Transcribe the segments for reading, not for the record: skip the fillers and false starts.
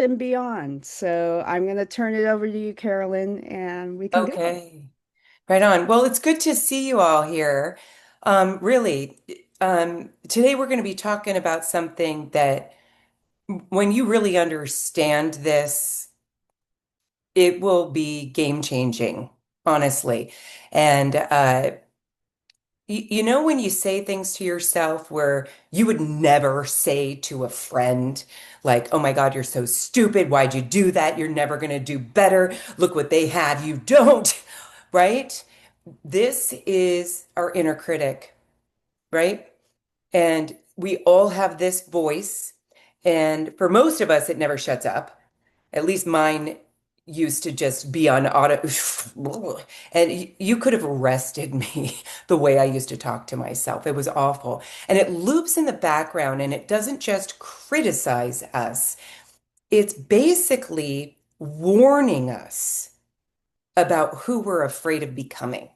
and beyond. So I'm going to turn it over to you, Carolyn, and we can go. Okay, right on. Well, it's good to see you all here. Really, today we're going to be talking about something that when you really understand this, it will be game changing, honestly. And you know, when you say things to yourself where you would never say to a friend, like, oh my God, you're so stupid. Why'd you do that? You're never going to do better. Look what they have. You don't, right? This is our inner critic, right? And we all have this voice. And for most of us, it never shuts up. At least mine used to just be on auto. And you could have arrested me the way I used to talk to myself. It was awful. And it loops in the background and it doesn't just criticize us, it's basically warning us about who we're afraid of becoming.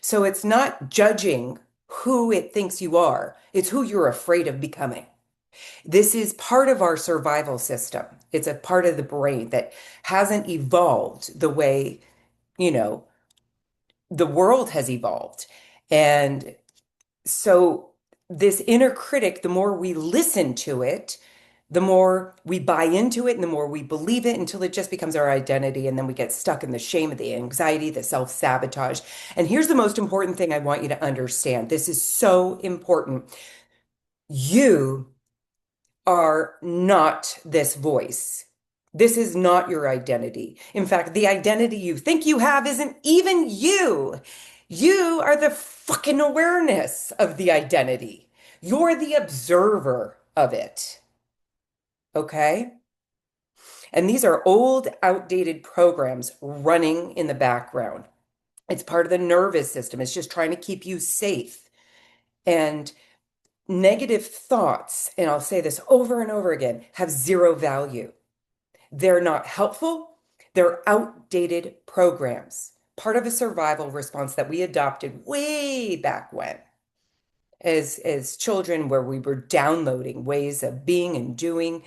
So it's not judging who it thinks you are, it's who you're afraid of becoming. This is part of our survival system. It's a part of the brain that hasn't evolved the way, you know, the world has evolved. And so this inner critic, the more we listen to it, the more we buy into it and the more we believe it until it just becomes our identity. And then we get stuck in the shame, the anxiety, the self-sabotage. And here's the most important thing I want you to understand. This is so important. You are not this voice. This is not your identity. In fact, the identity you think you have isn't even you. You are the fucking awareness of the identity. You're the observer of it. Okay? And these are old, outdated programs running in the background. It's part of the nervous system. It's just trying to keep you safe. And negative thoughts, and I'll say this over and over again, have zero value. They're not helpful. They're outdated programs, part of a survival response that we adopted way back when, as children, where we were downloading ways of being and doing,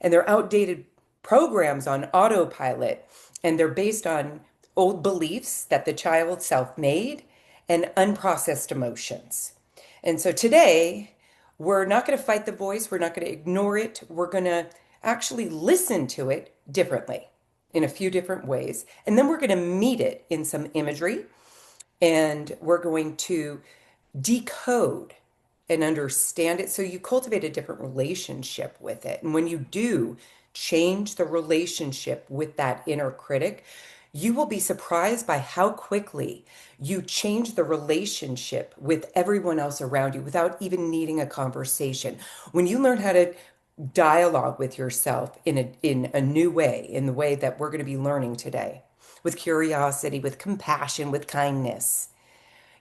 and they're outdated programs on autopilot, and they're based on old beliefs that the child self-made and unprocessed emotions. And so today, we're not going to fight the voice, we're not going to ignore it, we're going to actually listen to it differently in a few different ways. And then we're going to meet it in some imagery and we're going to decode and understand it so you cultivate a different relationship with it. And when you do change the relationship with that inner critic, you will be surprised by how quickly you change the relationship with everyone else around you without even needing a conversation. When you learn how to dialogue with yourself in a new way, in the way that we're going to be learning today, with curiosity, with compassion, with kindness,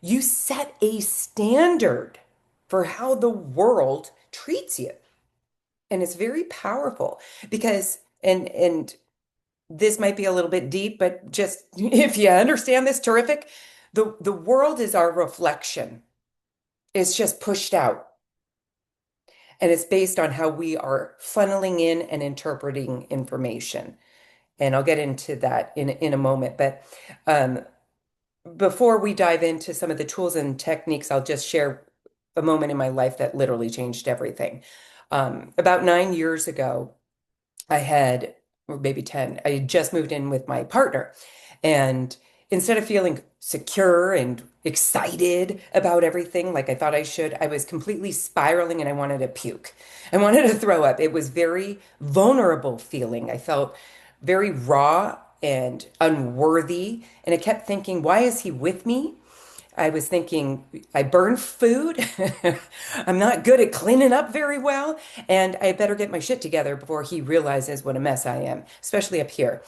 you set a standard for how the world treats you. And it's very powerful because, and this might be a little bit deep, but just if you understand this, terrific. The world is our reflection. It's just pushed out. And it's based on how we are funneling in and interpreting information. And I'll get into that in a moment. But before we dive into some of the tools and techniques, I'll just share a moment in my life that literally changed everything. About 9 years ago, I had, or maybe 10, I had just moved in with my partner. And instead of feeling secure and excited about everything like I thought I should, I was completely spiraling and I wanted to puke. I wanted to throw up. It was very vulnerable feeling. I felt very raw and unworthy. And I kept thinking, why is he with me? I was thinking, I burn food. I'm not good at cleaning up very well. And I better get my shit together before he realizes what a mess I am, especially up here.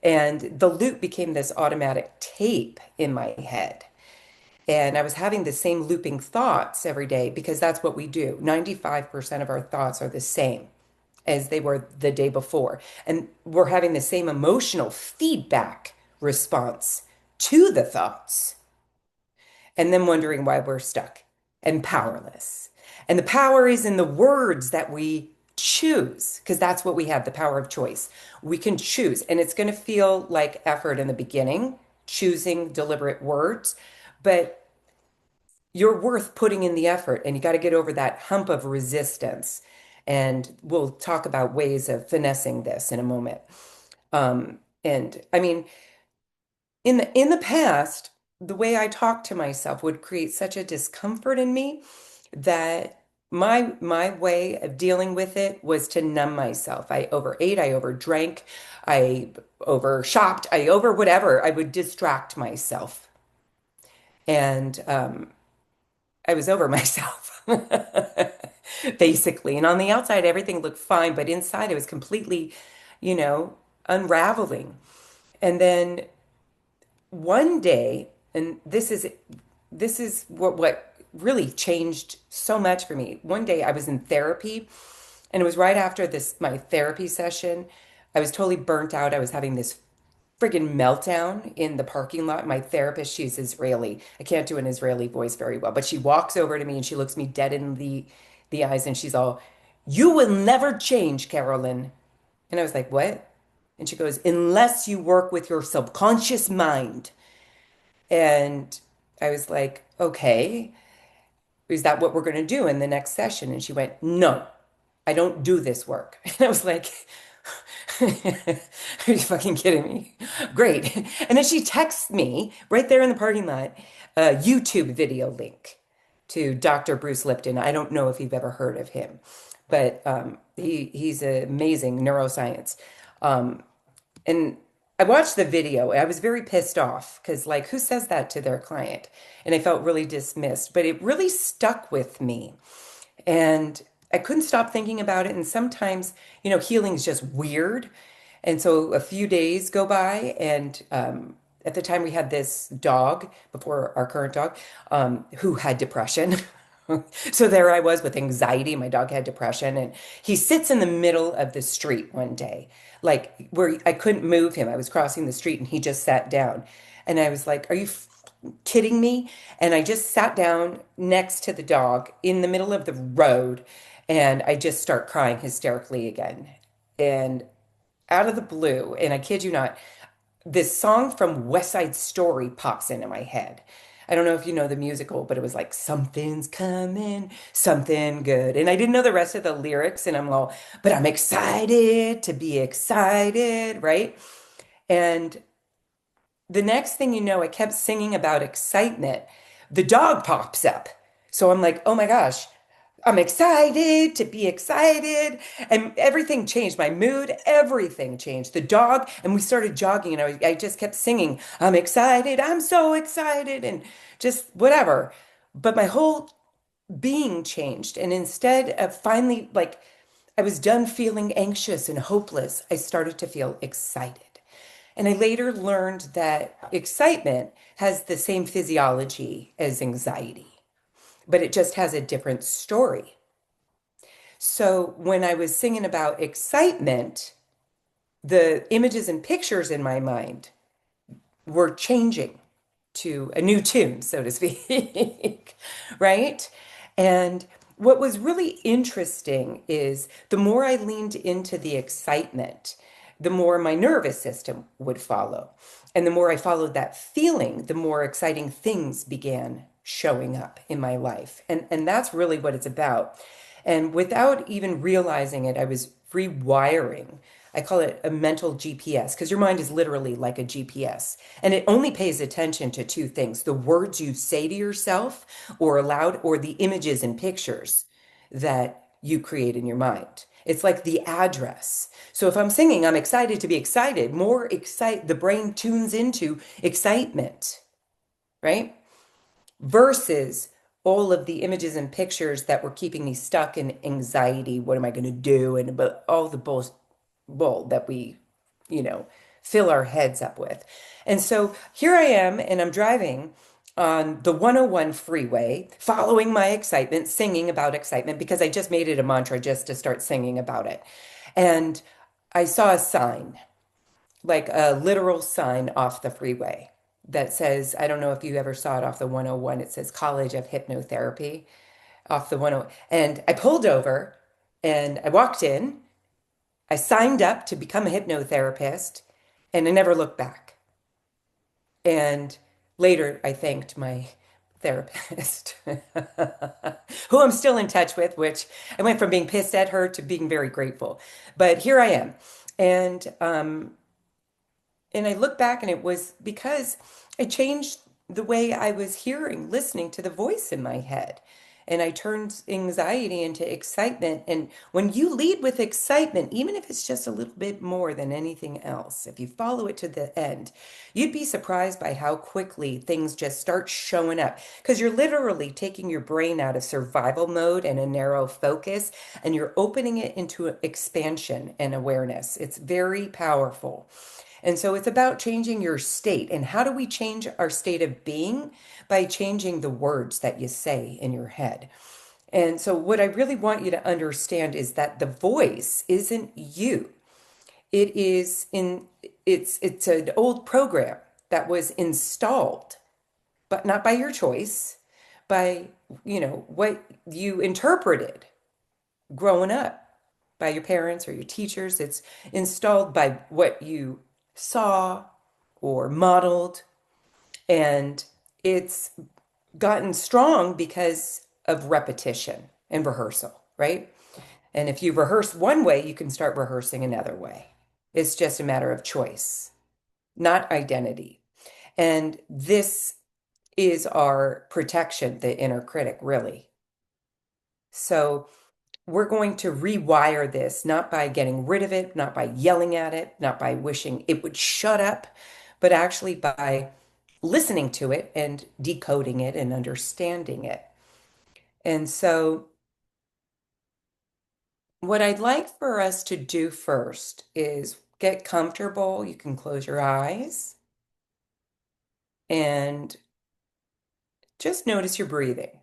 And the loop became this automatic tape in my head. And I was having the same looping thoughts every day because that's what we do. 95% of our thoughts are the same as they were the day before. And we're having the same emotional feedback response to the thoughts and then wondering why we're stuck and powerless. And the power is in the words that we choose, because that's what we have, the power of choice. We can choose, and it's going to feel like effort in the beginning, choosing deliberate words, but you're worth putting in the effort, and you got to get over that hump of resistance. And we'll talk about ways of finessing this in a moment. And I mean, in the past, the way I talked to myself would create such a discomfort in me that my way of dealing with it was to numb myself. I overate, I overdrank, I over shopped, I over whatever. I would distract myself. And I was over myself, basically. And on the outside, everything looked fine, but inside it was completely, you know, unraveling. And then one day, and this is what really changed so much for me. One day I was in therapy, and it was right after this my therapy session. I was totally burnt out. I was having this friggin' meltdown in the parking lot. My therapist, she's Israeli. I can't do an Israeli voice very well, but she walks over to me and she looks me dead in the eyes and she's all, "You will never change, Carolyn." And I was like, "What?" And she goes, "Unless you work with your subconscious mind." And I was like, "Okay, is that what we're going to do in the next session?" And she went, "No, I don't do this work." And I was like, "Are you fucking kidding me?" Great. And then she texts me right there in the parking lot a YouTube video link to Dr. Bruce Lipton. I don't know if you've ever heard of him, but he's an amazing neuroscience. And I watched the video. I was very pissed off because, like, who says that to their client? And I felt really dismissed, but it really stuck with me. And I couldn't stop thinking about it. And sometimes, healing is just weird. And so a few days go by, and at the time we had this dog before our current dog, who had depression. So there I was with anxiety. My dog had depression, and he sits in the middle of the street one day, like where I couldn't move him. I was crossing the street, and he just sat down. And I was like, "Are you kidding me?" And I just sat down next to the dog in the middle of the road, and I just start crying hysterically again. And out of the blue, and I kid you not, this song from West Side Story pops into my head. I don't know if you know the musical, but it was like, "Something's coming, something good." And I didn't know the rest of the lyrics, and I'm all, "But I'm excited to be excited," right? And the next thing you know, I kept singing about excitement. The dog pops up. So I'm like, "Oh my gosh, I'm excited to be excited." And everything changed. My mood, everything changed. The dog, and we started jogging, and I just kept singing, "I'm excited. I'm so excited." And just whatever. But my whole being changed. And instead of finally, like, I was done feeling anxious and hopeless, I started to feel excited. And I later learned that excitement has the same physiology as anxiety, but it just has a different story. So when I was singing about excitement, the images and pictures in my mind were changing to a new tune, so to speak, right? And what was really interesting is the more I leaned into the excitement, the more my nervous system would follow. And the more I followed that feeling, the more exciting things began showing up in my life. And that's really what it's about. And without even realizing it, I was rewiring. I call it a mental GPS because your mind is literally like a GPS, and it only pays attention to two things: the words you say to yourself or aloud, or the images and pictures that you create in your mind. It's like the address. So if I'm singing, "I'm excited to be excited," the brain tunes into excitement, right? Versus all of the images and pictures that were keeping me stuck in anxiety. What am I going to do? And but all the bull that we, you know, fill our heads up with. And so here I am, and I'm driving on the 101 freeway, following my excitement, singing about excitement because I just made it a mantra just to start singing about it. And I saw a sign, like a literal sign off the freeway that says, I don't know if you ever saw it off the 101, it says College of Hypnotherapy off the 101. And I pulled over And I walked in, I signed up to become a hypnotherapist, and I never looked back. And later, I thanked my therapist, who I'm still in touch with, which I went from being pissed at her to being very grateful. But here I am. And and I look back and it was because I changed the way I was hearing, listening to the voice in my head. And I turned anxiety into excitement. And when you lead with excitement, even if it's just a little bit more than anything else, if you follow it to the end, you'd be surprised by how quickly things just start showing up. Because you're literally taking your brain out of survival mode and a narrow focus, and you're opening it into expansion and awareness. It's very powerful. And so it's about changing your state. And how do we change our state of being? By changing the words that you say in your head. And so what I really want you to understand is that the voice isn't you. It is in it's an old program that was installed, but not by your choice, by, what you interpreted growing up by your parents or your teachers. It's installed by what you saw or modeled, and it's gotten strong because of repetition and rehearsal, right? And if you rehearse one way, you can start rehearsing another way. It's just a matter of choice, not identity. And this is our protection, the inner critic, really. So we're going to rewire this, not by getting rid of it, not by yelling at it, not by wishing it would shut up, but actually by listening to it and decoding it and understanding it. And so, what I'd like for us to do first is get comfortable. You can close your eyes and just notice your breathing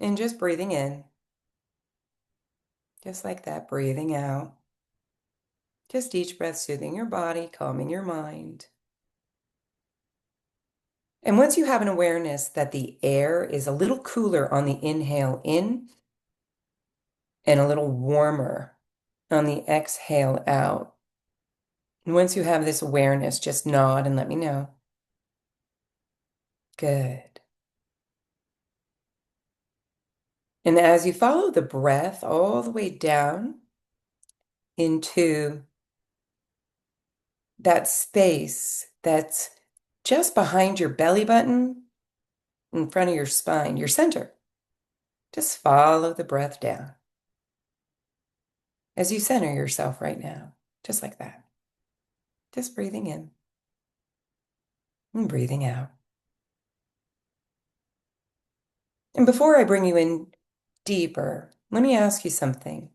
and just breathing in, just like that, breathing out. Just each breath soothing your body, calming your mind. And once you have an awareness that the air is a little cooler on the inhale in and a little warmer on the exhale out. And once you have this awareness, just nod and let me know. Good. And as you follow the breath all the way down into that space that's just behind your belly button, in front of your spine, your center, just follow the breath down as you center yourself right now, just like that. Just breathing in and breathing out. And before I bring you in deeper, let me ask you something.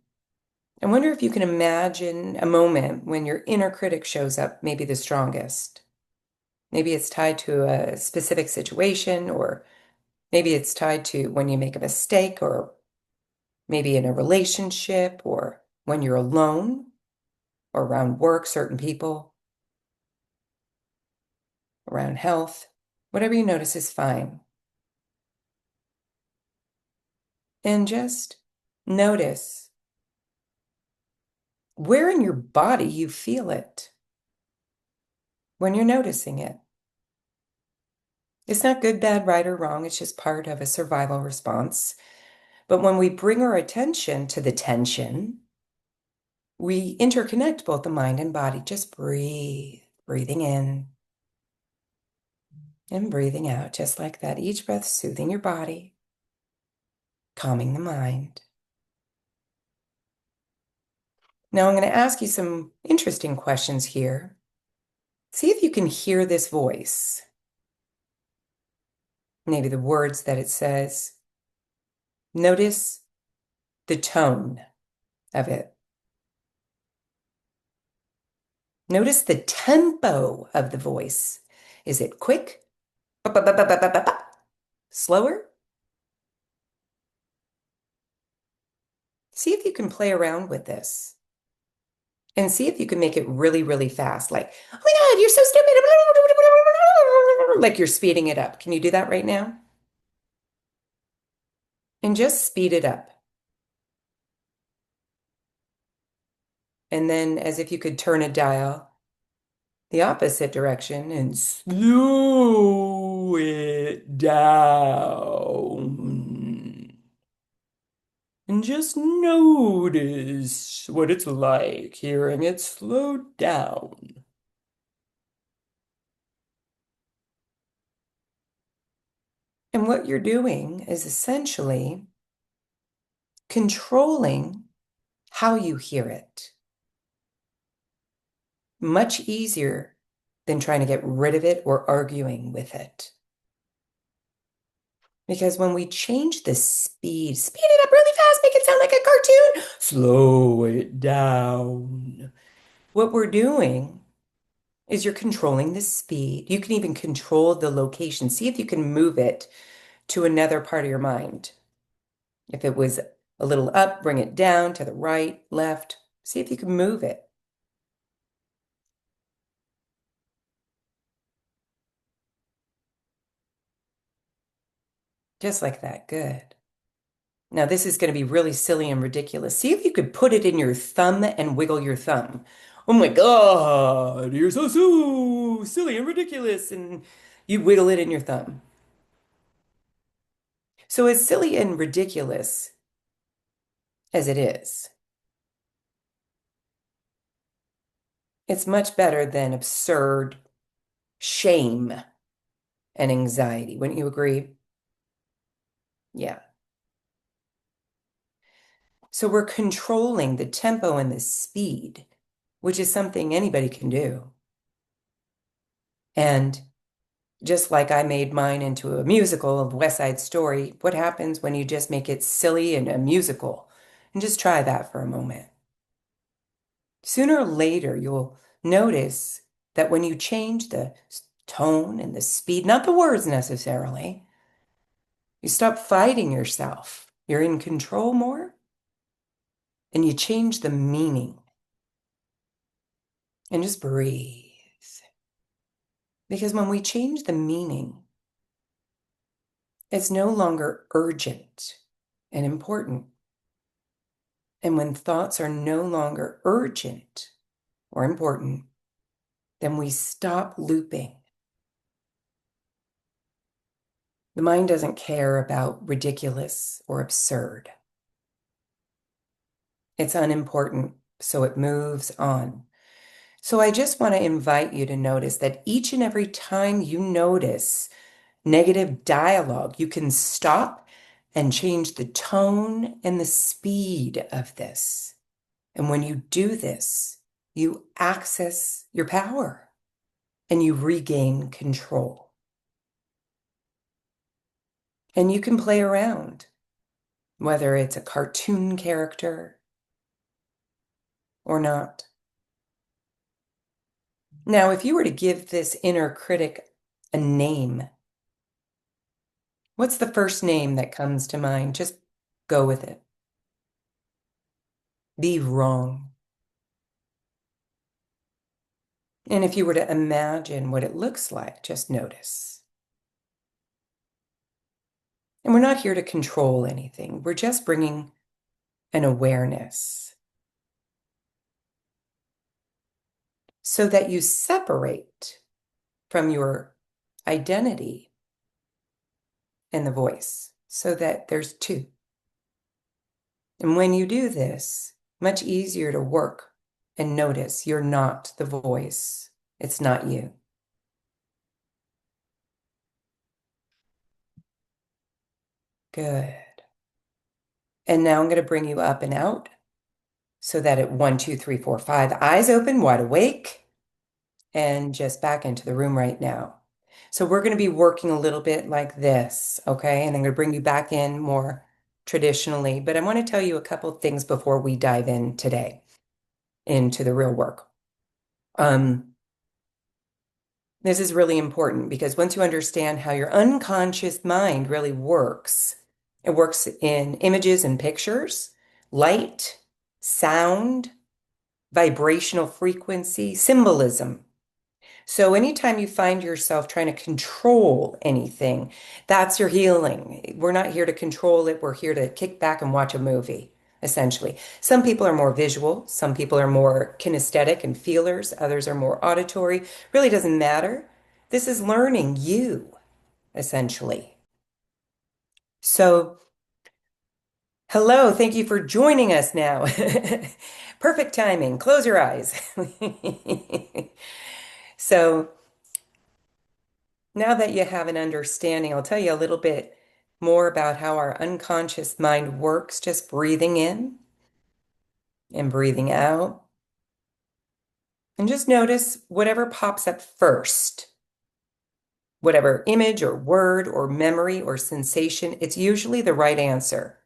I wonder if you can imagine a moment when your inner critic shows up, maybe the strongest. Maybe it's tied to a specific situation, or maybe it's tied to when you make a mistake, or maybe in a relationship, or when you're alone, or around work, certain people, around health. Whatever you notice is fine. And just notice where in your body you feel it when you're noticing it. It's not good, bad, right, or wrong. It's just part of a survival response. But when we bring our attention to the tension, we interconnect both the mind and body. Just breathe, breathing in and breathing out, just like that. Each breath soothing your body, calming the mind. Now I'm going to ask you some interesting questions here. See if you can hear this voice. Maybe the words that it says. Notice the tone of it. Notice the tempo of the voice. Is it quick? Slower? See if you can play around with this and see if you can make it really, really fast. Like, oh my God, you're so stupid. Like you're speeding it up. Can you do that right now? And just speed it up. And then, as if you could turn a dial the opposite direction and slow it down. And just notice what it's like hearing it slow down. And what you're doing is essentially controlling how you hear it. Much easier than trying to get rid of it or arguing with it. Because when we change the speed it up really fast, make it sound like a cartoon, slow it down. What we're doing is you're controlling the speed. You can even control the location. See if you can move it to another part of your mind. If it was a little up, bring it down to the right, left. See if you can move it. Just like that. Good. Now, this is going to be really silly and ridiculous. See if you could put it in your thumb and wiggle your thumb. Oh my God, you're so silly and ridiculous. And you wiggle it in your thumb. So, as silly and ridiculous as it is, it's much better than absurd shame and anxiety. Wouldn't you agree? Yeah. So, we're controlling the tempo and the speed, which is something anybody can do. And just like I made mine into a musical of West Side Story, what happens when you just make it silly and a musical? And just try that for a moment. Sooner or later, you'll notice that when you change the tone and the speed, not the words necessarily, you stop fighting yourself. You're in control more, and you change the meaning. And just breathe. Because when we change the meaning, it's no longer urgent and important. And when thoughts are no longer urgent or important, then we stop looping. The mind doesn't care about ridiculous or absurd. It's unimportant, so it moves on. So I just want to invite you to notice that each and every time you notice negative dialogue, you can stop and change the tone and the speed of this. And when you do this, you access your power and you regain control. And you can play around, whether it's a cartoon character or not. Now, if you were to give this inner critic a name, what's the first name that comes to mind? Just go with it. Be wrong. And if you were to imagine what it looks like, just notice. And we're not here to control anything. We're just bringing an awareness so that you separate from your identity and the voice so that there's two. And when you do this, much easier to work and notice you're not the voice. It's not you. Good. And now I'm going to bring you up and out so that at 1, 2, 3, 4, 5, eyes open, wide awake, and just back into the room right now. So we're going to be working a little bit like this, okay? And I'm going to bring you back in more traditionally, but I want to tell you a couple of things before we dive in today into the real work. This is really important because once you understand how your unconscious mind really works, it works in images and pictures, light, sound, vibrational frequency, symbolism. So anytime you find yourself trying to control anything, that's your healing. We're not here to control it. We're here to kick back and watch a movie. essentially. Some people are more visual, some people are more kinesthetic and feelers, others are more auditory. Really doesn't matter. This is learning you, essentially. So, hello, thank you for joining us now. Perfect timing. Close your eyes. So, now that you have an understanding, I'll tell you a little bit more about how our unconscious mind works, just breathing in and breathing out. And just notice whatever pops up first, whatever image or word or memory or sensation, it's usually the right answer.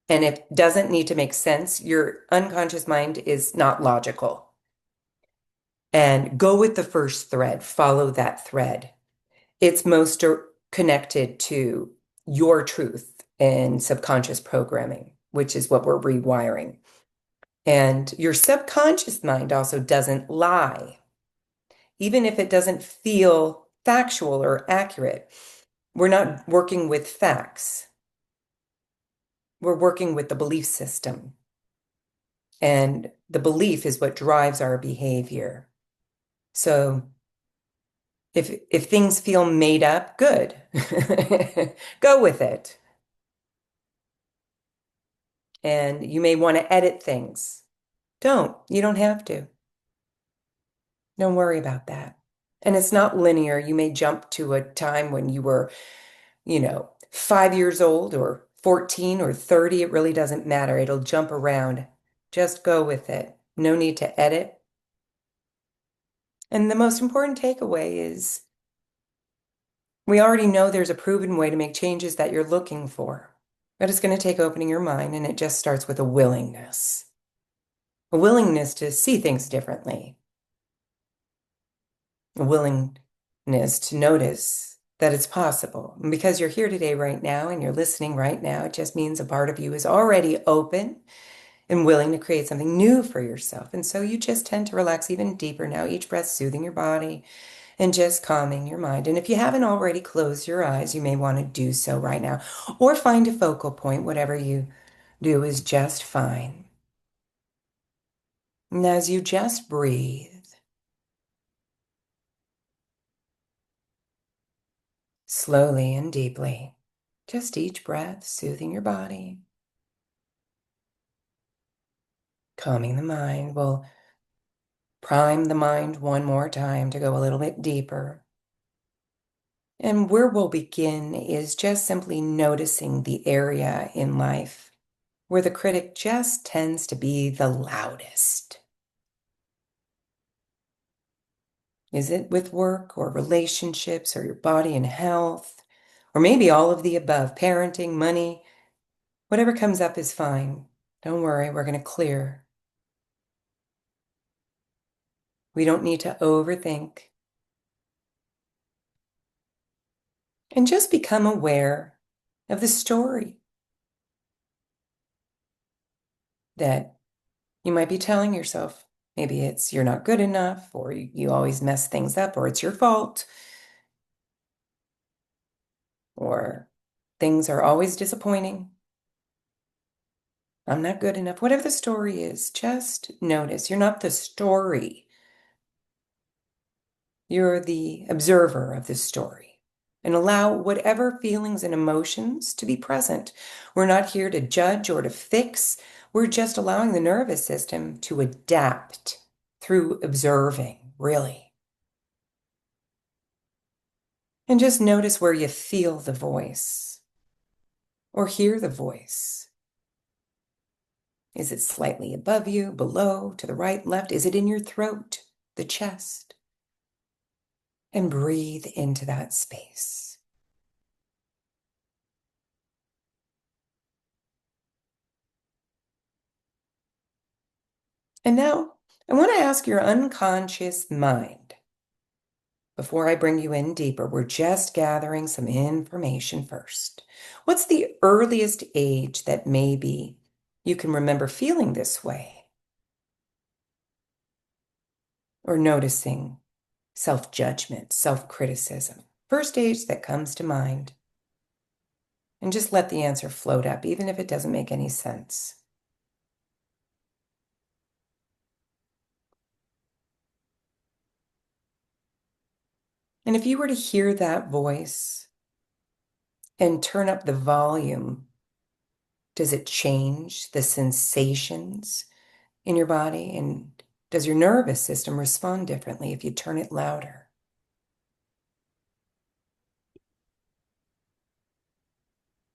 And it doesn't need to make sense. Your unconscious mind is not logical. And go with the first thread, follow that thread. It's most connected to your truth and subconscious programming, which is what we're rewiring. And your subconscious mind also doesn't lie, even if it doesn't feel factual or accurate. We're not working with facts. We're working with the belief system. And the belief is what drives our behavior. So if things feel made up, good. Go with it. And you may want to edit things. Don't. You don't have to. Don't worry about that. And it's not linear. You may jump to a time when you were, 5 years old or 14 or 30. It really doesn't matter. It'll jump around. Just go with it. No need to edit. And the most important takeaway is we already know there's a proven way to make changes that you're looking for. But it's going to take opening your mind, and it just starts with a willingness to see things differently, a willingness to notice that it's possible. And because you're here today, right now, and you're listening right now, it just means a part of you is already open and willing to create something new for yourself. And so you just tend to relax even deeper now, each breath soothing your body and just calming your mind. And if you haven't already closed your eyes, you may want to do so right now or find a focal point. Whatever you do is just fine. And as you just breathe, slowly and deeply, just each breath soothing your body, calming the mind, will prime the mind one more time to go a little bit deeper. And where we'll begin is just simply noticing the area in life where the critic just tends to be the loudest. Is it with work or relationships or your body and health? Or maybe all of the above, parenting, money, whatever comes up is fine. Don't worry, we're going to clear. We don't need to overthink. And just become aware of the story that you might be telling yourself. Maybe it's you're not good enough, or you always mess things up, or it's your fault, or things are always disappointing. I'm not good enough. Whatever the story is, just notice you're not the story. You're the observer of the story. And allow whatever feelings and emotions to be present. We're not here to judge or to fix. We're just allowing the nervous system to adapt through observing, really. And just notice where you feel the voice or hear the voice. Is it slightly above you, below, to the right, left? Is it in your throat, the chest? And breathe into that space. And now I want to ask your unconscious mind. Before I bring you in deeper, we're just gathering some information first. What's the earliest age that maybe you can remember feeling this way? Or noticing self-judgment, self-criticism? First age that comes to mind. And just let the answer float up, even if it doesn't make any sense. And if you were to hear that voice and turn up the volume, does it change the sensations in your body? And does your nervous system respond differently if you turn it louder?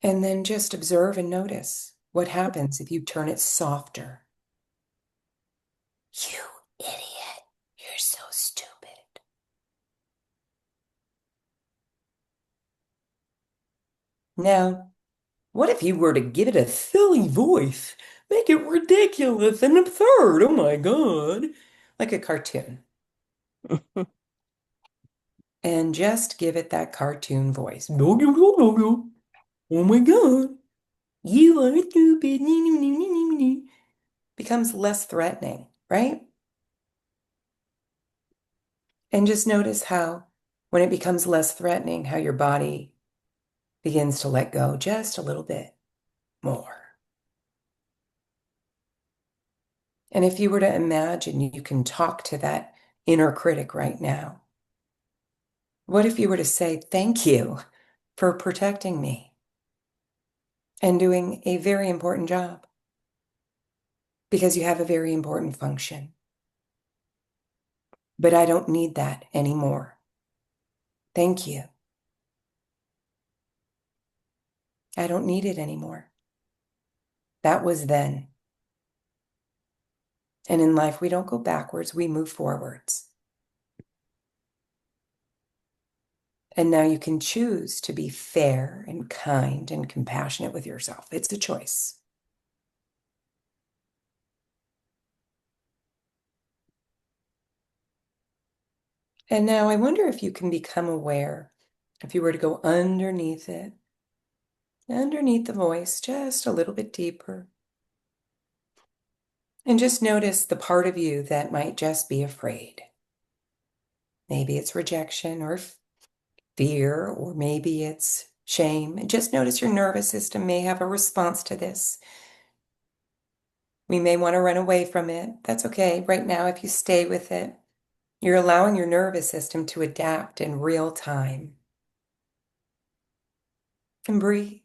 And then just observe and notice what happens if you turn it softer. You idiot. You're so stupid. Now, what if you were to give it a silly voice? Make it ridiculous and absurd. Oh my God. Like a cartoon. And just give it that cartoon voice. Oh my God. You are stupid. Becomes less threatening, right? And just notice how, when it becomes less threatening, how your body begins to let go just a little bit more. And if you were to imagine you can talk to that inner critic right now, what if you were to say, thank you for protecting me and doing a very important job because you have a very important function. But I don't need that anymore. Thank you. I don't need it anymore. That was then. And in life, we don't go backwards, we move forwards. And now you can choose to be fair and kind and compassionate with yourself. It's a choice. And now I wonder if you can become aware, if you were to go underneath it, underneath the voice, just a little bit deeper, and just notice the part of you that might just be afraid. Maybe it's rejection or fear, or maybe it's shame. And just notice your nervous system may have a response to this. We may want to run away from it. That's okay. Right now, if you stay with it, you're allowing your nervous system to adapt in real time. And breathe.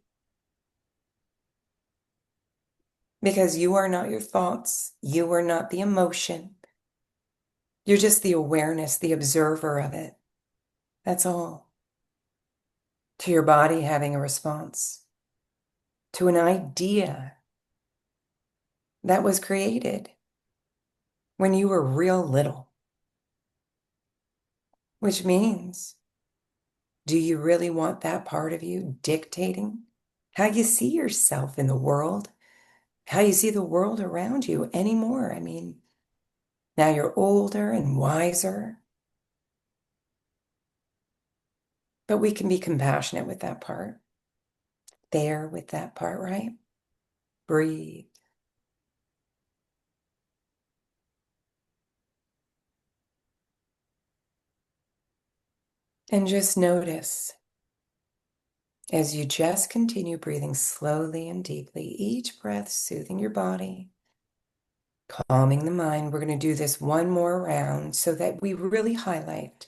Because you are not your thoughts. You are not the emotion. You're just the awareness, the observer of it. That's all. To your body having a response. To an idea that was created when you were real little. Which means, do you really want that part of you dictating how you see yourself in the world, how you see the world around you anymore? I mean, now you're older and wiser, but we can be compassionate with that part, there with that part, right? Breathe. And just notice as you just continue breathing slowly and deeply, each breath soothing your body, calming the mind. We're going to do this one more round so that we really highlight.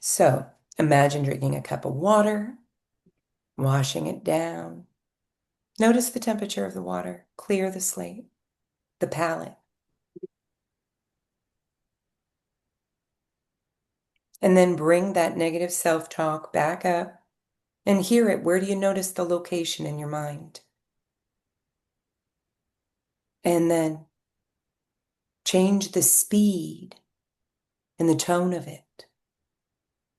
So imagine drinking a cup of water, washing it down. Notice the temperature of the water. Clear the slate, the palate. And then bring that negative self-talk back up and hear it. Where do you notice the location in your mind? And then change the speed and the tone of it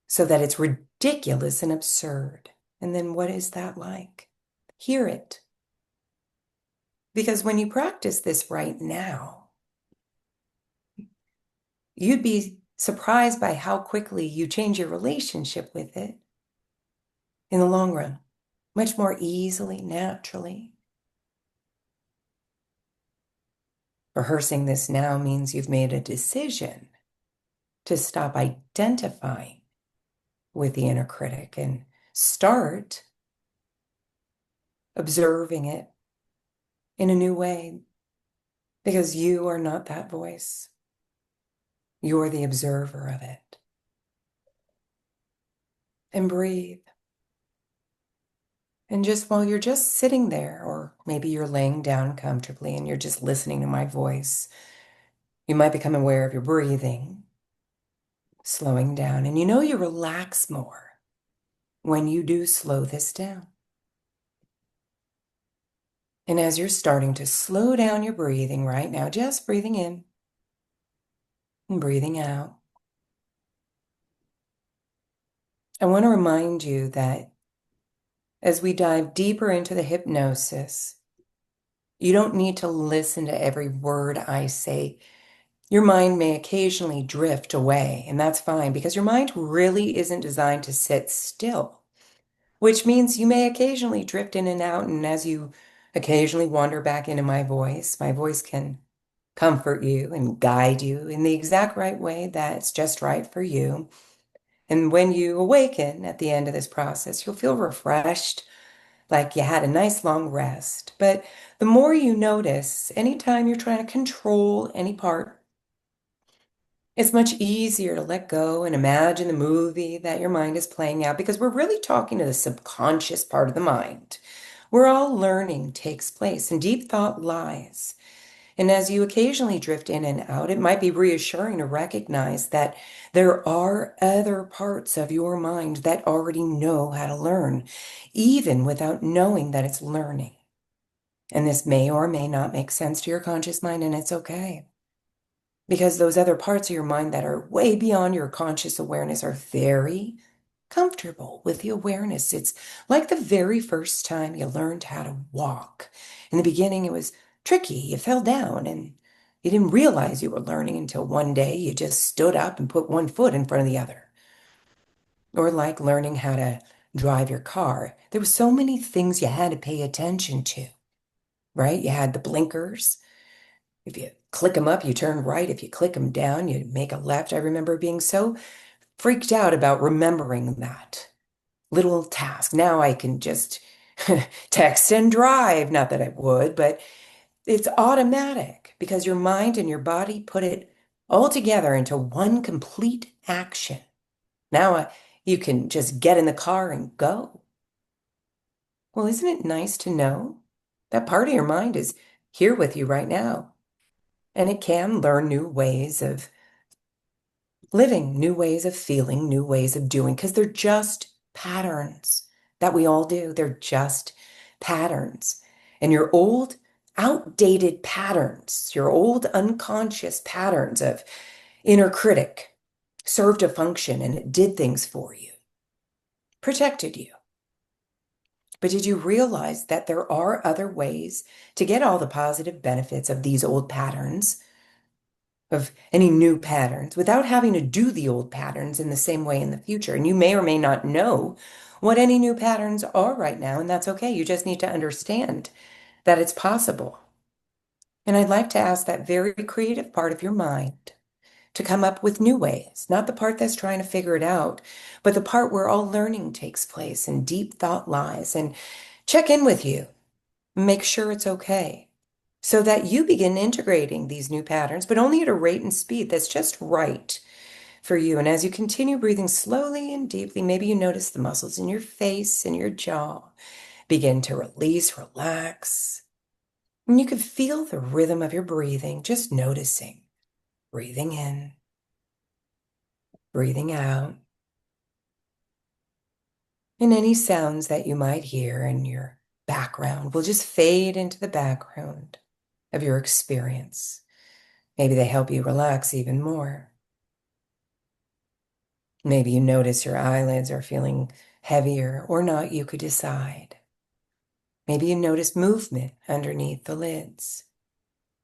so that it's ridiculous and absurd. And then what is that like? Hear it. Because when you practice this right now, you'd be surprised by how quickly you change your relationship with it in the long run, much more easily, naturally. Rehearsing this now means you've made a decision to stop identifying with the inner critic and start observing it in a new way, because you are not that voice. You're the observer of it. and breathe. And just while you're just sitting there, or maybe you're laying down comfortably and you're just listening to my voice, you might become aware of your breathing, slowing down. And you relax more when you do slow this down. And as you're starting to slow down your breathing right now, just breathing in and breathing out, I want to remind you that as we dive deeper into the hypnosis, you don't need to listen to every word I say. Your mind may occasionally drift away, and that's fine because your mind really isn't designed to sit still, which means you may occasionally drift in and out. And as you occasionally wander back into my voice can comfort you and guide you in the exact right way that's just right for you. And when you awaken at the end of this process, you'll feel refreshed, like you had a nice long rest. But the more you notice, anytime you're trying to control any part, it's much easier to let go and imagine the movie that your mind is playing out because we're really talking to the subconscious part of the mind where all learning takes place and deep thought lies. And as you occasionally drift in and out, it might be reassuring to recognize that there are other parts of your mind that already know how to learn, even without knowing that it's learning. And this may or may not make sense to your conscious mind, and it's okay. Because those other parts of your mind that are way beyond your conscious awareness are very comfortable with the awareness. It's like the very first time you learned how to walk. In the beginning, it was tricky. You fell down and you didn't realize you were learning until one day you just stood up and put one foot in front of the other. Or like learning how to drive your car. There were so many things you had to pay attention to, right? You had the blinkers. If you click them up, you turn right. If you click them down, you make a left. I remember being so freaked out about remembering that little task. Now I can just text and drive. Not that I would, but it's automatic because your mind and your body put it all together into one complete action. Now you can just get in the car and go. Well, isn't it nice to know that part of your mind is here with you right now? And it can learn new ways of living, new ways of feeling, new ways of doing, because they're just patterns that we all do. They're just patterns. And your old, outdated patterns, your old unconscious patterns of inner critic served a function and it did things for you, protected you. But did you realize that there are other ways to get all the positive benefits of these old patterns, of any new patterns, without having to do the old patterns in the same way in the future? And you may or may not know what any new patterns are right now, and that's okay. You just need to understand that it's possible. And I'd like to ask that very creative part of your mind to come up with new ways, not the part that's trying to figure it out, but the part where all learning takes place and deep thought lies, and check in with you, make sure it's okay, so that you begin integrating these new patterns, but only at a rate and speed that's just right for you. And as you continue breathing slowly and deeply, maybe you notice the muscles in your face and your jaw begin to release, relax. And you can feel the rhythm of your breathing, just noticing, breathing in, breathing out. And any sounds that you might hear in your background will just fade into the background of your experience. Maybe they help you relax even more. Maybe you notice your eyelids are feeling heavier or not, you could decide. Maybe you notice movement underneath the lids,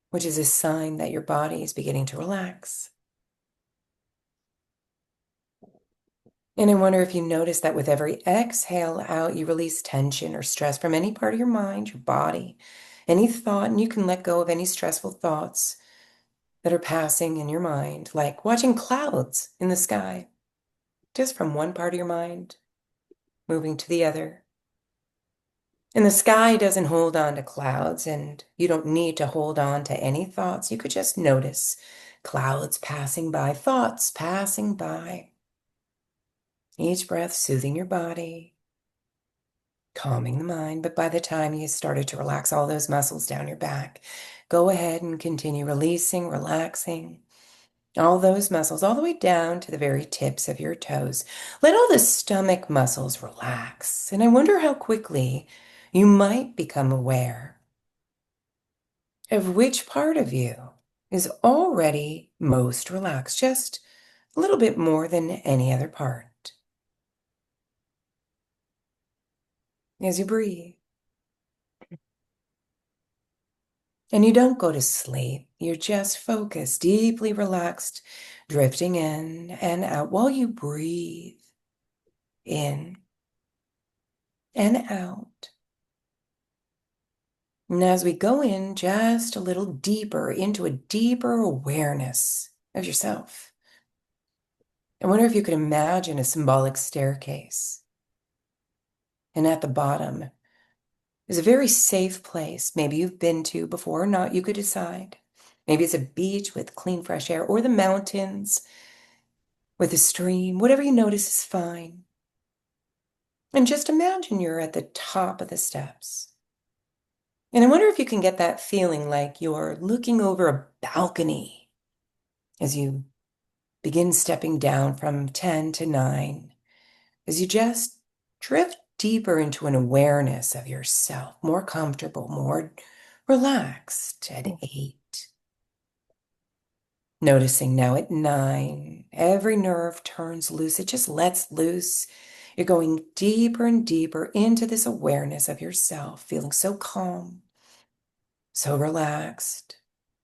which is a sign that your body is beginning to relax. And I wonder if you notice that with every exhale out, you release tension or stress from any part of your mind, your body, any thought, and you can let go of any stressful thoughts that are passing in your mind, like watching clouds in the sky, just from one part of your mind moving to the other. And the sky doesn't hold on to clouds, and you don't need to hold on to any thoughts. You could just notice clouds passing by, thoughts passing by. Each breath soothing your body, calming the mind. But by the time you started to relax all those muscles down your back, go ahead and continue releasing, relaxing all those muscles all the way down to the very tips of your toes. Let all the stomach muscles relax. And I wonder how quickly you might become aware of which part of you is already most relaxed, just a little bit more than any other part. As you breathe. And you don't go to sleep. You're just focused, deeply relaxed, drifting in and out while you breathe in and out. And as we go in just a little deeper into a deeper awareness of yourself, I wonder if you could imagine a symbolic staircase. And at the bottom is a very safe place. Maybe you've been to before or not, you could decide. Maybe it's a beach with clean, fresh air, or the mountains with a stream. Whatever you notice is fine. And just imagine you're at the top of the steps. And I wonder if you can get that feeling like you're looking over a balcony as you begin stepping down from 10 to 9, as you just drift deeper into an awareness of yourself, more comfortable, more relaxed at 8. Noticing now at 9, every nerve turns loose. It just lets loose. You're going deeper and deeper into this awareness of yourself, feeling so calm, so relaxed.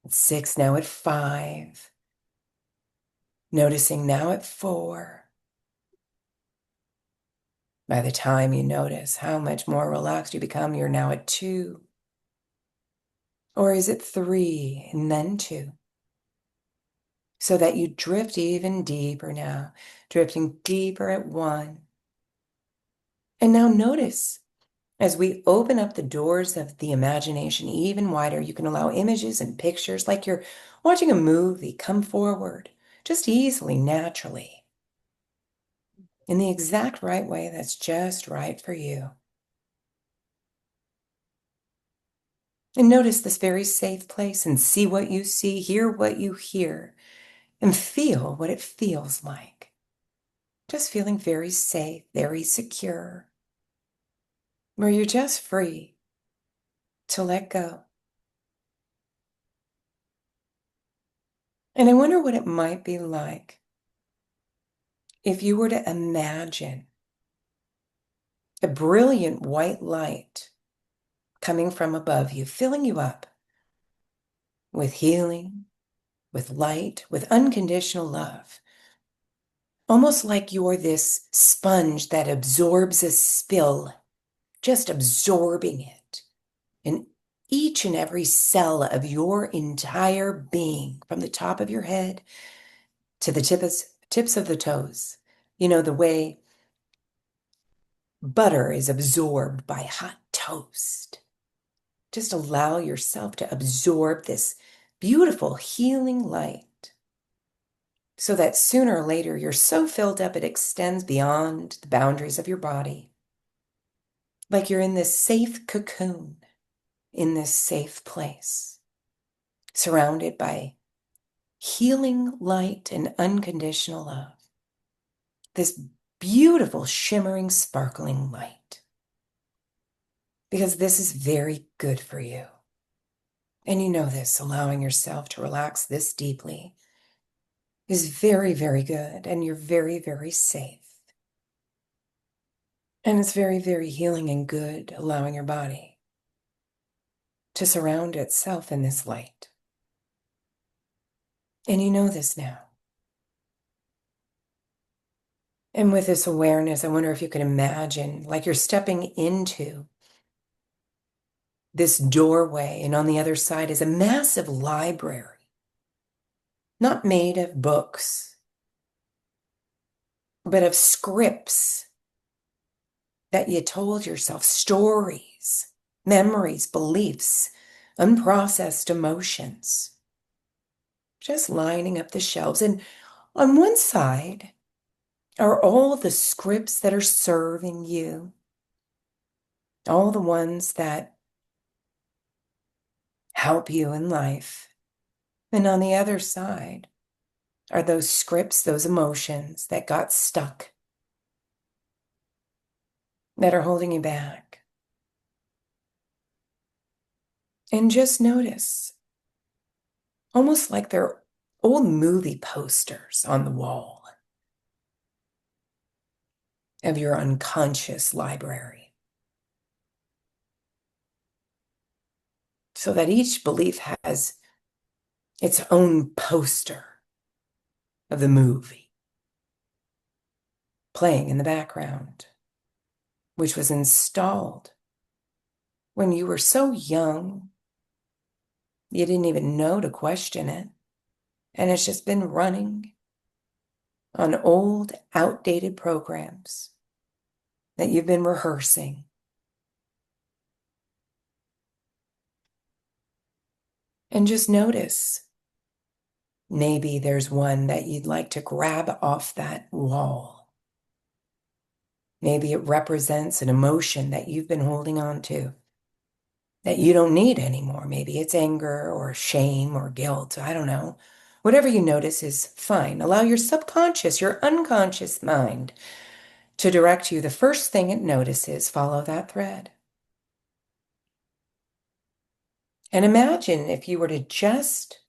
At 6, now at 5. Noticing now at 4. By the time you notice how much more relaxed you become, you're now at 2. Or is it 3 and then 2? So that you drift even deeper now, drifting deeper at 1. And now notice, as we open up the doors of the imagination even wider, you can allow images and pictures like you're watching a movie come forward, just easily, naturally, in the exact right way that's just right for you. And notice this very safe place and see what you see, hear what you hear, and feel what it feels like. Just feeling very safe, very secure, where you're just free to let go. And I wonder what it might be like if you were to imagine a brilliant white light coming from above you, filling you up with healing, with light, with unconditional love. Almost like you're this sponge that absorbs a spill, just absorbing it in each and every cell of your entire being, from the top of your head to the tips of the toes. You know, the way butter is absorbed by hot toast. Just allow yourself to absorb this beautiful healing light so that sooner or later you're so filled up it extends beyond the boundaries of your body. Like you're in this safe cocoon, in this safe place, surrounded by healing light and unconditional love. This beautiful, shimmering, sparkling light. Because this is very good for you. And you know this, allowing yourself to relax this deeply is very, very good. And you're very, very safe. And it's very, very healing and good, allowing your body to surround itself in this light. And you know this now. And with this awareness, I wonder if you can imagine like you're stepping into this doorway, and on the other side is a massive library, not made of books, but of scripts that you told yourself, stories, memories, beliefs, unprocessed emotions, just lining up the shelves. And on one side are all the scripts that are serving you, all the ones that help you in life. And on the other side are those scripts, those emotions that got stuck, that are holding you back. And just notice, almost like they're old movie posters on the wall of your unconscious library. So that each belief has its own poster of the movie playing in the background, which was installed when you were so young, you didn't even know to question it. And it's just been running on old, outdated programs that you've been rehearsing. And just notice, maybe there's one that you'd like to grab off that wall. Maybe it represents an emotion that you've been holding on to that you don't need anymore. Maybe it's anger or shame or guilt. I don't know. Whatever you notice is fine. Allow your subconscious, your unconscious mind to direct you. The first thing it notices, follow that thread. And imagine if you were to just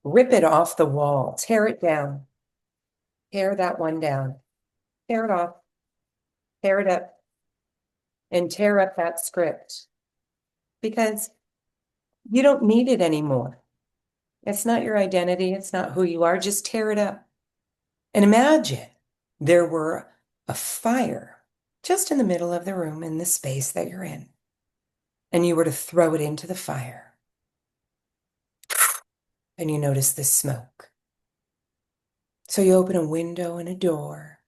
rip it off the wall, tear it down, tear that one down, tear it off, tear it up, and tear up that script because you don't need it anymore. It's not your identity. It's not who you are. Just tear it up. And imagine there were a fire just in the middle of the room in the space that you're in, and you were to throw it into the fire, and you notice the smoke. So you open a window and a door,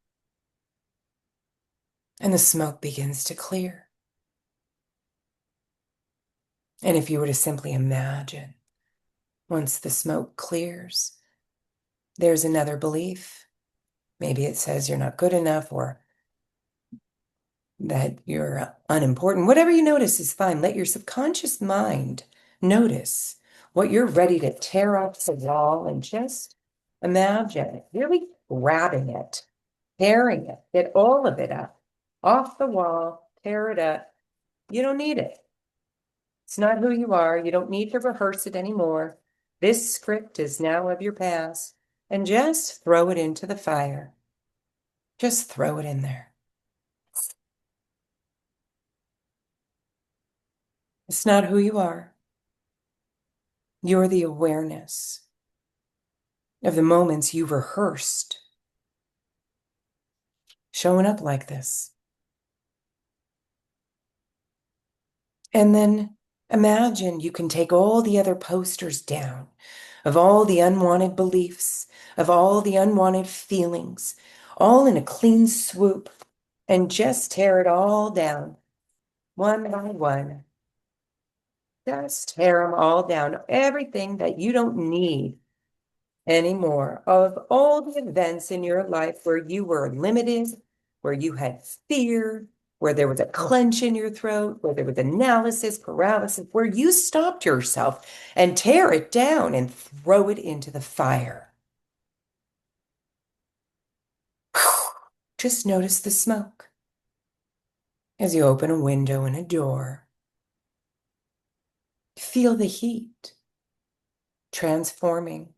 and the smoke begins to clear. And if you were to simply imagine, once the smoke clears, there's another belief. Maybe it says you're not good enough or that you're unimportant. Whatever you notice is fine. Let your subconscious mind notice what you're ready to tear off the wall and just imagine really grabbing it, tearing it, get all of it up, off the wall, tear it up. You don't need it. It's not who you are. You don't need to rehearse it anymore. This script is now of your past, and just throw it into the fire. Just throw it in there. It's not who you are. You're the awareness of the moments you rehearsed showing up like this. And then imagine you can take all the other posters down of all the unwanted beliefs, of all the unwanted feelings, all in a clean swoop, and just tear it all down, one by one. Just tear them all down. Everything that you don't need anymore, of all the events in your life where you were limited, where you had fear, where there was a clench in your throat, where there was analysis, paralysis, where you stopped yourself, and tear it down and throw it into the fire. Just notice the smoke as you open a window and a door. Feel the heat transforming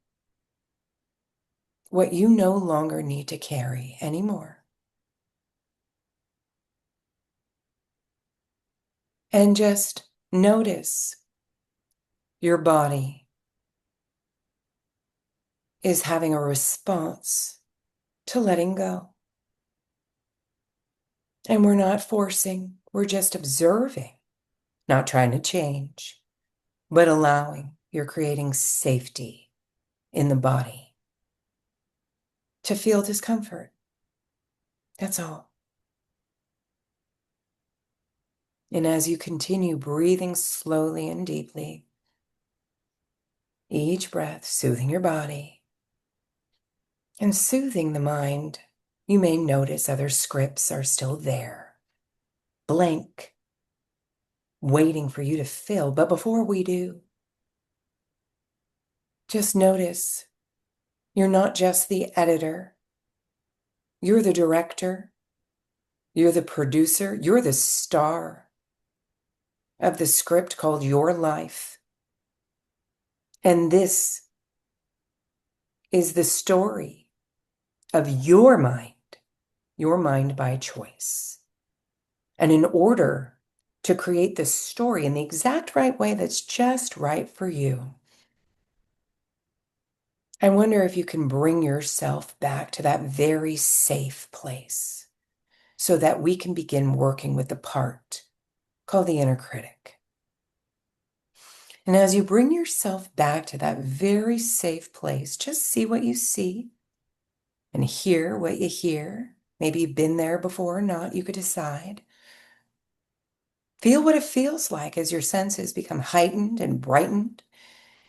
what you no longer need to carry anymore. And just notice your body is having a response to letting go. And we're not forcing, we're just observing, not trying to change, but allowing. You're creating safety in the body to feel discomfort. That's all. And as you continue breathing slowly and deeply, each breath soothing your body, And soothing the mind, you may notice other scripts are still there, blank, waiting for you to fill. But before we do, just notice you're not just the editor, you're the director, you're the producer, you're the star of the script called your life. And this is the story of your mind by choice. And in order to create this story in the exact right way that's just right for you, I wonder if you can bring yourself back to that very safe place so that we can begin working with the part called the inner critic. And as you bring yourself back to that very safe place, just see what you see and hear what you hear. Maybe you've been there before or not, you could decide. Feel what it feels like as your senses become heightened and brightened.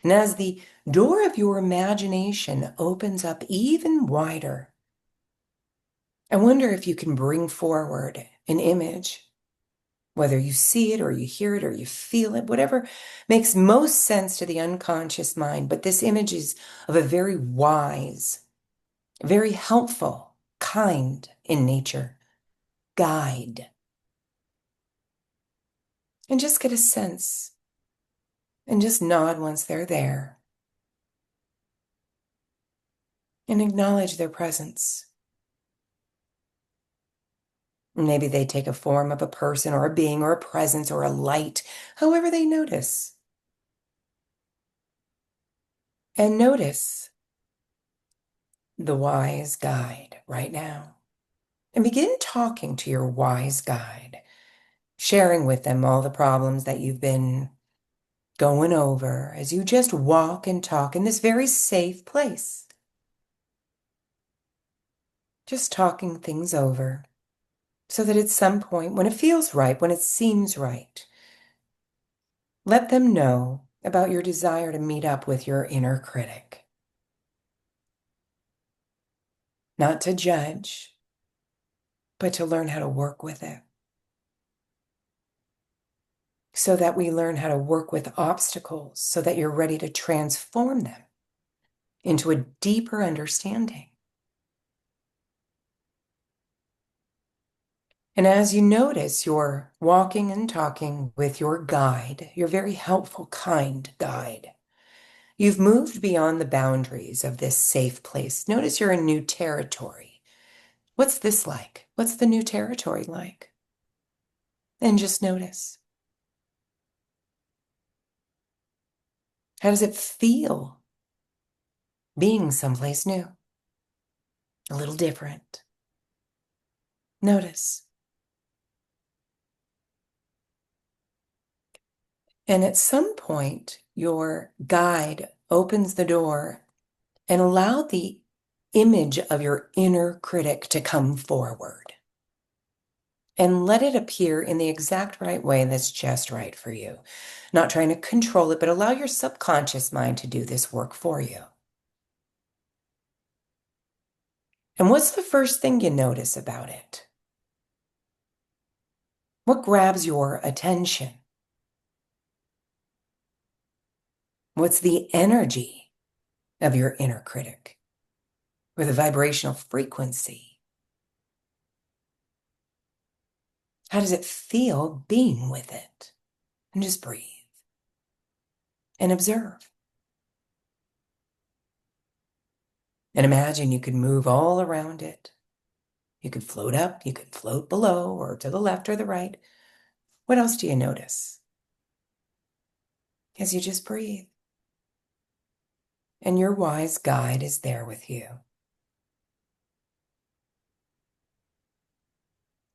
And as the door of your imagination opens up even wider, I wonder if you can bring forward an image, whether you see it or you hear it or you feel it, whatever makes most sense to the unconscious mind. But this image is of a very wise, very helpful, kind in nature guide. And just get a sense and just nod once they're there and acknowledge their presence. Maybe they take a form of a person or a being or a presence or a light, however they notice. And notice the wise guide right now. And begin talking to your wise guide, sharing with them all the problems that you've been going over as you just walk and talk in this very safe place. Just talking things over so that at some point, when it feels right, when it seems right, let them know about your desire to meet up with your inner critic. Not to judge, but to learn how to work with it. So that we learn how to work with obstacles so that you're ready to transform them into a deeper understanding. And as you notice you're walking and talking with your guide, your very helpful, kind guide, you've moved beyond the boundaries of this safe place. Notice you're in new territory. What's this like? What's the new territory like? And just notice. How does it feel being someplace new? A little different. Notice. And at some point, your guide opens the door and allow the image of your inner critic to come forward. And let it appear in the exact right way that's just right for you. Not trying to control it, but allow your subconscious mind to do this work for you. And what's the first thing you notice about it? What grabs your attention? What's the energy of your inner critic or the vibrational frequency? How does it feel being with it? And just breathe and observe. And imagine you could move all around it. You could float up, you could float below, or to the left or the right. What else do you notice? As you just breathe. And your wise guide is there with you.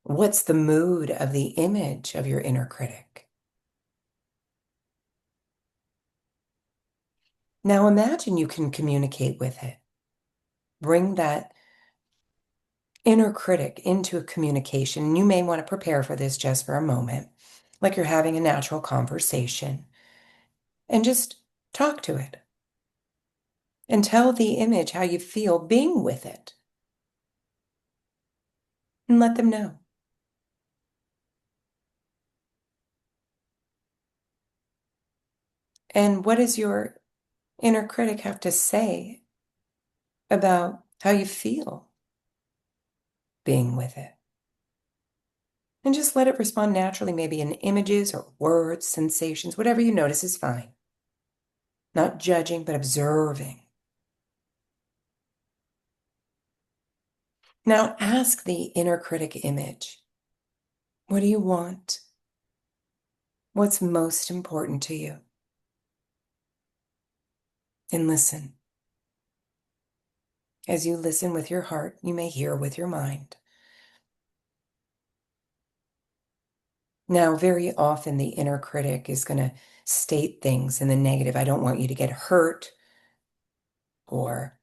What's the mood of the image of your inner critic? Now imagine you can communicate with it. Bring that inner critic into a communication. You may want to prepare for this just for a moment, like you're having a natural conversation, and just talk to it. and tell the image how you feel being with it and let them know. And what does your inner critic have to say about how you feel being with it? And just let it respond naturally, maybe in images or words, sensations, whatever you notice is fine. Not judging, but observing. Now ask the inner critic image, what do you want? What's most important to you? And listen. As you listen with your heart, you may hear with your mind. Now, very often the inner critic is going to state things in the negative. I don't want you to get hurt or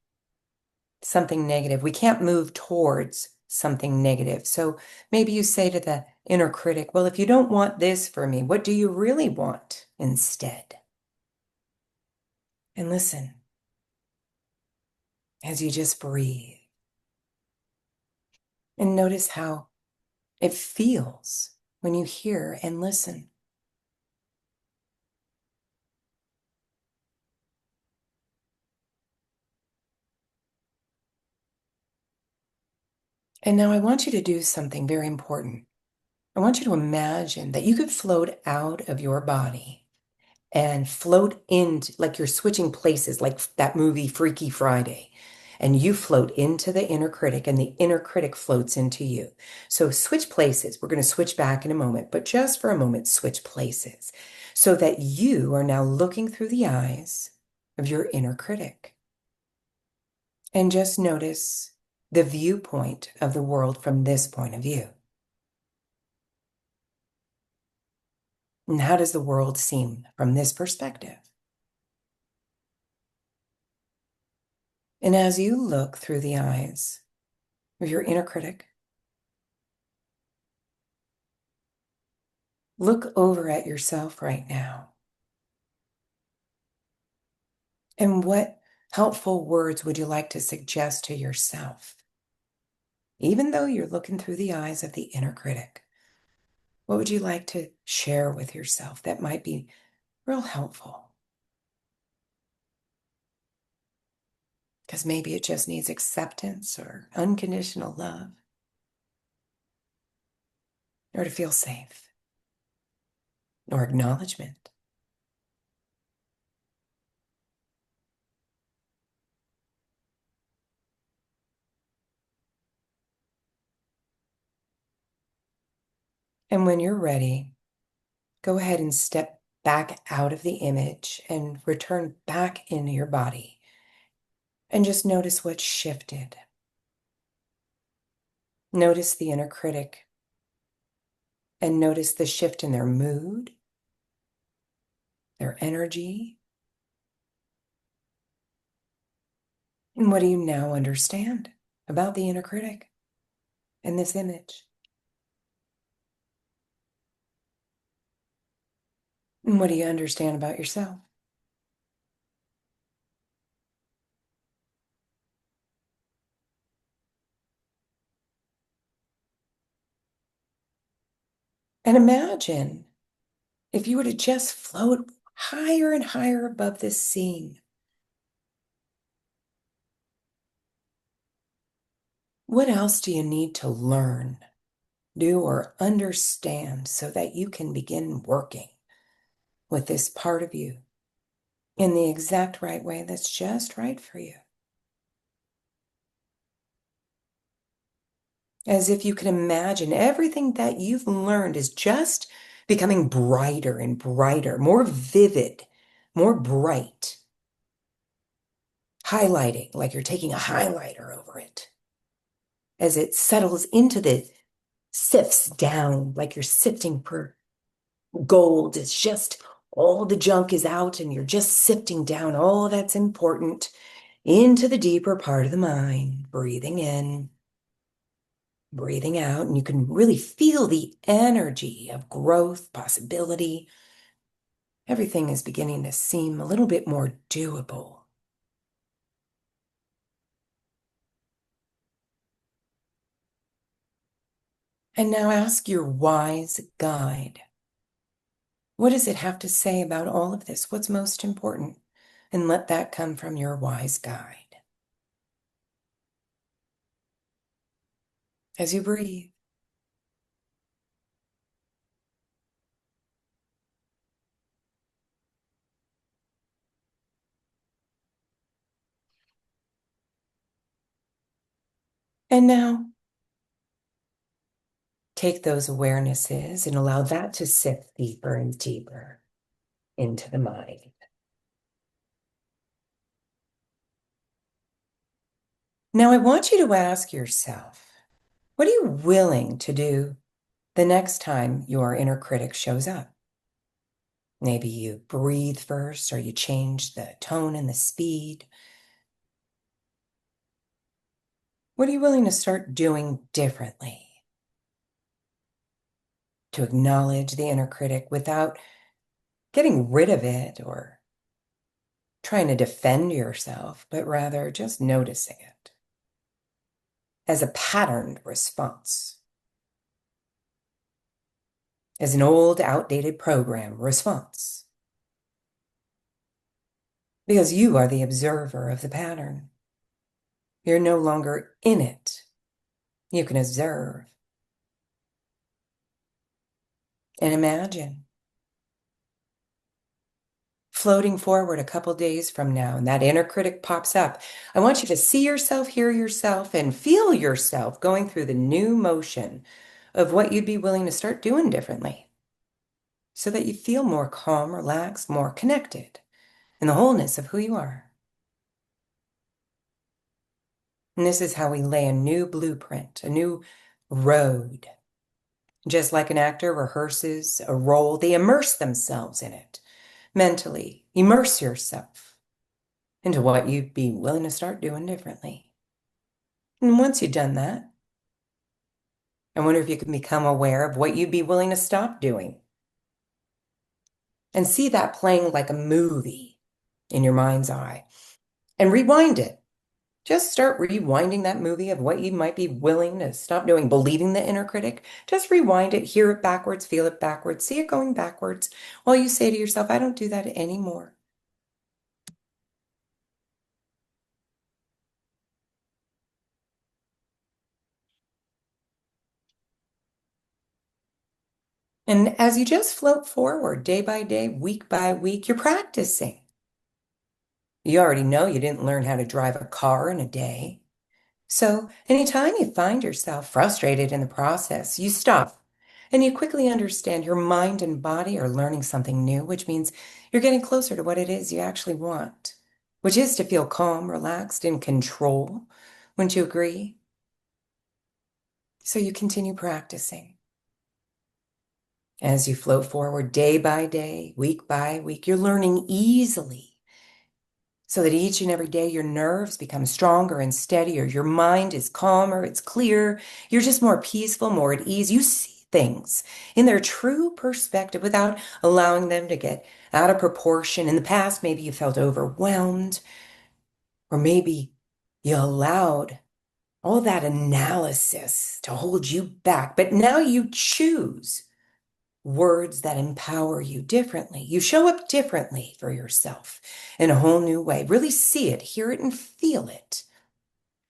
something negative. We can't move towards something negative. So maybe you say to the inner critic, well, if you don't want this for me, what do you really want instead? And listen as you just breathe and notice how it feels when you hear and listen. And now I want you to do something very important. I want you to imagine that you could float out of your body and float into, like you're switching places, like that movie Freaky Friday. And you float into the inner critic, and the inner critic floats into you. So switch places. We're going to switch back in a moment, but just for a moment, switch places so that you are now looking through the eyes of your inner critic. And just notice the viewpoint of the world from this point of view. And how does the world seem from this perspective? And as you look through the eyes of your inner critic, look over at yourself right now. And what helpful words would you like to suggest to yourself? Even though you're looking through the eyes of the inner critic, what would you like to share with yourself that might be real helpful? Because maybe it just needs acceptance or unconditional love, or to feel safe, or acknowledgement. And when you're ready, go ahead and step back out of the image and return back into your body. And just notice what shifted. Notice the inner critic and notice the shift in their mood, their energy. And what do you now understand about the inner critic in this image? And what do you understand about yourself? And imagine if you were to just float higher and higher above this scene. What else do you need to learn, do, or understand so that you can begin working with this part of you in the exact right way that's just right for you? As if you can imagine everything that you've learned is just becoming brighter and brighter, more vivid, more bright, highlighting like you're taking a highlighter over it. As it settles into the sifts down like you're sifting for gold. It's just all the junk is out and you're just sifting down all that's important into the deeper part of the mind, breathing in, breathing out, and you can really feel the energy of growth, possibility. Everything is beginning to seem a little bit more doable. And now ask your wise guide. What does it have to say about all of this? What's most important? And let that come from your wise guide. As you breathe. And now take those awarenesses and allow that to sip deeper and deeper into the mind. Now, I want you to ask yourself, what are you willing to do the next time your inner critic shows up? Maybe you breathe first or you change the tone and the speed. What are you willing to start doing differently to acknowledge the inner critic without getting rid of it or trying to defend yourself, but rather just noticing it as a patterned response, as an old, outdated program response? Because you are the observer of the pattern. You're no longer in it. You can observe and imagine floating forward a couple days from now, and that inner critic pops up. I want you to see yourself, hear yourself, and feel yourself going through the new motion of what you'd be willing to start doing differently so that you feel more calm, relaxed, more connected in the wholeness of who you are. And this is how we lay a new blueprint, a new road. Just like an actor rehearses a role, they immerse themselves in it mentally. Immerse yourself into what you'd be willing to start doing differently. And once you've done that, I wonder if you can become aware of what you'd be willing to stop doing and see that playing like a movie in your mind's eye and rewind it. Just start rewinding that movie of what you might be willing to stop doing, believing the inner critic. Just rewind it, hear it backwards, feel it backwards, see it going backwards while you say to yourself, I don't do that anymore. And as you just float forward day by day, week by week, you're practicing. You already know you didn't learn how to drive a car in a day. So anytime you find yourself frustrated in the process, you stop and you quickly understand your mind and body are learning something new, which means you're getting closer to what it is you actually want, which is to feel calm, relaxed, in control. Wouldn't you agree? So you continue practicing. As you float forward day by day, week by week, you're learning easily so that each and every day your nerves become stronger and steadier. Your mind is calmer, it's clear. You're just more peaceful, more at ease. You see things in their true perspective without allowing them to get out of proportion. In the past, maybe you felt overwhelmed, or maybe you allowed all that analysis to hold you back. But now you choose words that empower you differently. You show up differently for yourself in a whole new way. Really see it, hear it, and feel it.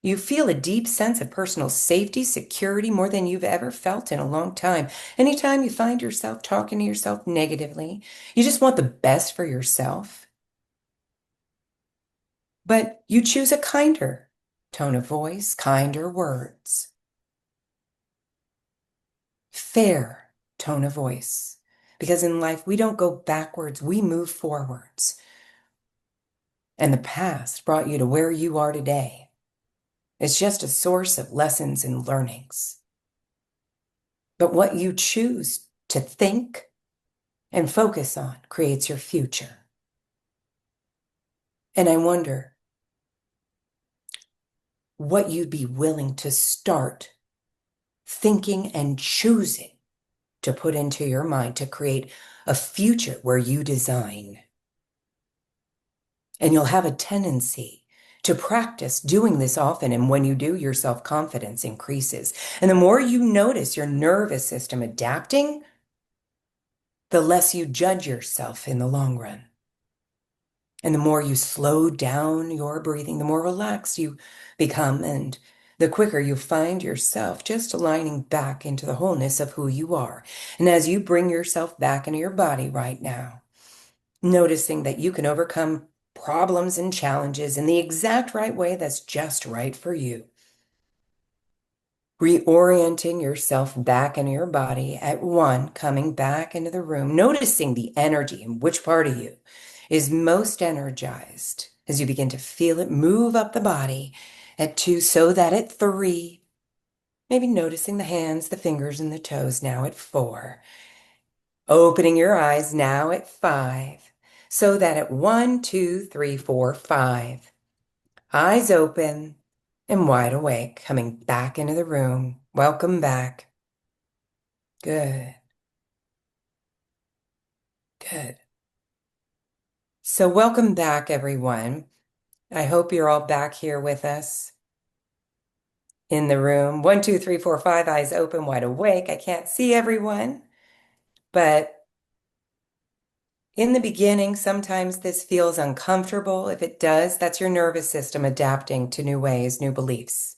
You feel a deep sense of personal safety, security, more than you've ever felt in a long time. Anytime you find yourself talking to yourself negatively, you just want the best for yourself. But you choose a kinder tone of voice, kinder words, fair tone of voice. Because in life, we don't go backwards, we move forwards. And the past brought you to where you are today. It's just a source of lessons and learnings. But what you choose to think and focus on creates your future. And I wonder what you'd be willing to start thinking and choosing to put into your mind to create a future where you design. And you'll have a tendency to practice doing this often. And when you do, your self-confidence increases. And the more you notice your nervous system adapting, the less you judge yourself in the long run. And the more you slow down your breathing, the more relaxed you become, and the quicker you find yourself just aligning back into the wholeness of who you are. And as you bring yourself back into your body right now, noticing that you can overcome problems and challenges in the exact right way that's just right for you. Reorienting yourself back into your body at one, coming back into the room, noticing the energy and which part of you is most energized as you begin to feel it move up the body at two, so that at three, maybe noticing the hands, the fingers, and the toes now at four, opening your eyes now at five, so that at one, two, three, four, five, eyes open and wide awake, coming back into the room. Welcome back. Good, good. So, welcome back, everyone. I hope you're all back here with us in the room. One, two, three, four, five, eyes open, wide awake. I can't see everyone, but in the beginning, sometimes this feels uncomfortable. If it does, that's your nervous system adapting to new ways, new beliefs.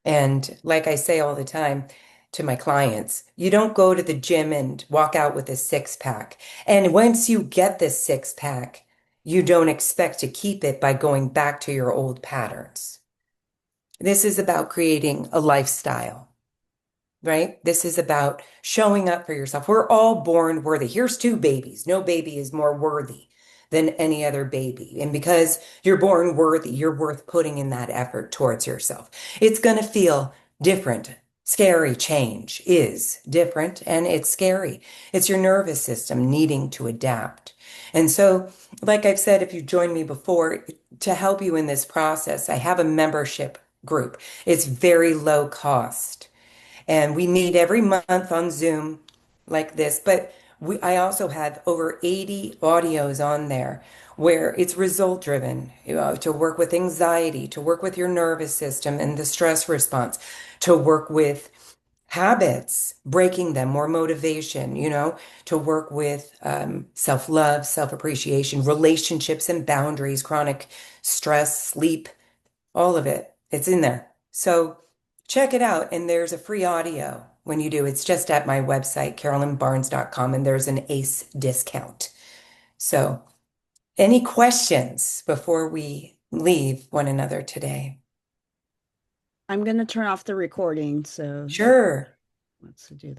And like I say all the time to my clients, you don't go to the gym and walk out with a six pack. And once you get this six pack, you don't expect to keep it by going back to your old patterns. This is about creating a lifestyle, right? This is about showing up for yourself. We're all born worthy. Here's two babies. No baby is more worthy than any other baby. And because you're born worthy, you're worth putting in that effort towards yourself. It's going to feel different. Scary change is different and it's scary. It's your nervous system needing to adapt. And so, like I've said, if you've joined me before, to help you in this process, I have a membership group. It's very low cost. And we meet every month on Zoom like this. But I also have over 80 audios on there where it's result driven, to work with anxiety, to work with your nervous system and the stress response, to work with habits, breaking them, more motivation, to work with self-love, self-appreciation, relationships and boundaries, chronic stress, sleep, all of it. It's in there. So check it out. And there's a free audio when you do. It's just at my website, carolynbarnes.com, and there's an ACE discount. So, any questions before we leave one another today? I'm going to turn off the recording, so Sure. let's do that.